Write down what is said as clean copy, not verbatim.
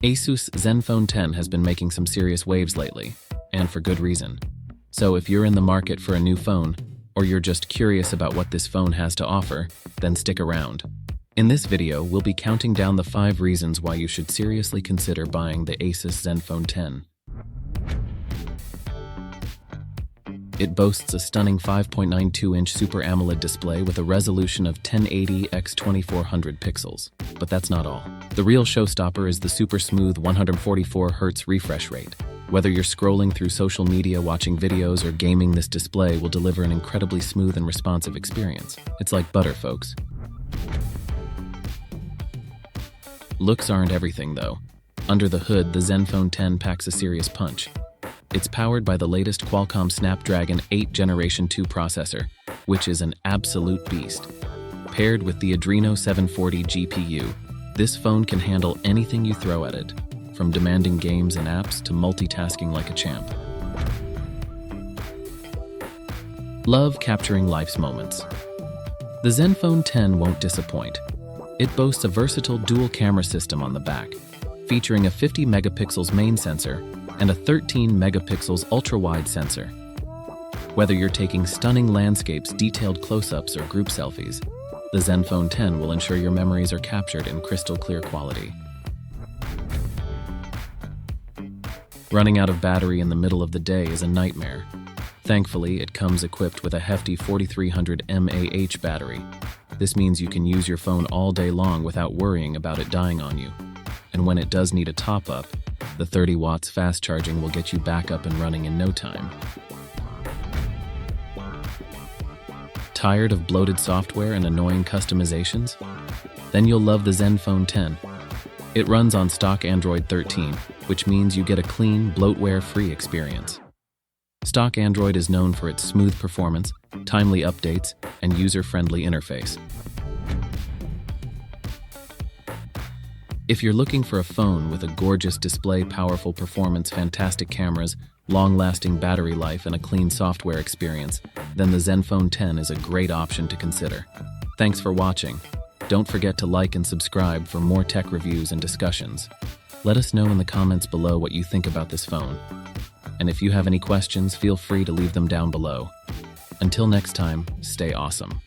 ASUS Zenfone 10 has been making some serious waves lately, and for good reason. So if you're in the market for a new phone, or you're just curious about what this phone has to offer, then stick around. In this video, we'll be counting down the 5 reasons why you should seriously consider buying the ASUS Zenfone 10. It boasts a stunning 5.92-inch Super AMOLED display with a resolution of 1080 x 2400 pixels. But that's not all. The real showstopper is the super smooth 144Hz refresh rate. Whether you're scrolling through social media, watching videos, or gaming, this display will deliver an incredibly smooth and responsive experience. It's like butter, folks. Looks aren't everything, though. Under the hood, the Zenfone 10 packs a serious punch. It's powered by the latest Qualcomm Snapdragon 8 Generation 2 processor, which is an absolute beast. Paired with the Adreno 740 GPU, this phone can handle anything you throw at it, from demanding games and apps to multitasking like a champ. Love capturing life's moments. The Zenfone 10 won't disappoint. It boasts a versatile dual camera system on the back, featuring a 50 megapixels main sensor and a 13 megapixels ultra-wide sensor. Whether you're taking stunning landscapes, detailed close-ups, or group selfies, the Zenfone 10 will ensure your memories are captured in crystal clear quality. Running out of battery in the middle of the day is a nightmare. Thankfully, it comes equipped with a hefty 4300 mAh battery. This means you can use your phone all day long without worrying about it dying on you. And when it does need a top-up, the 30 watts fast charging will get you back up and running in no time. Tired of bloated software and annoying customizations? Then you'll love the Zenfone 10. It runs on stock Android 13, which means you get a clean, bloatware-free experience. Stock Android is known for its smooth performance, timely updates, and user-friendly interface. If you're looking for a phone with a gorgeous display, powerful performance, fantastic cameras, long-lasting battery life, and a clean software experience, then the Zenfone 10 is a great option to consider. Thanks for watching. Don't forget to like and subscribe for more tech reviews and discussions. Let us know in the comments below what you think about this phone. And if you have any questions, feel free to leave them down below. Until next time, stay awesome.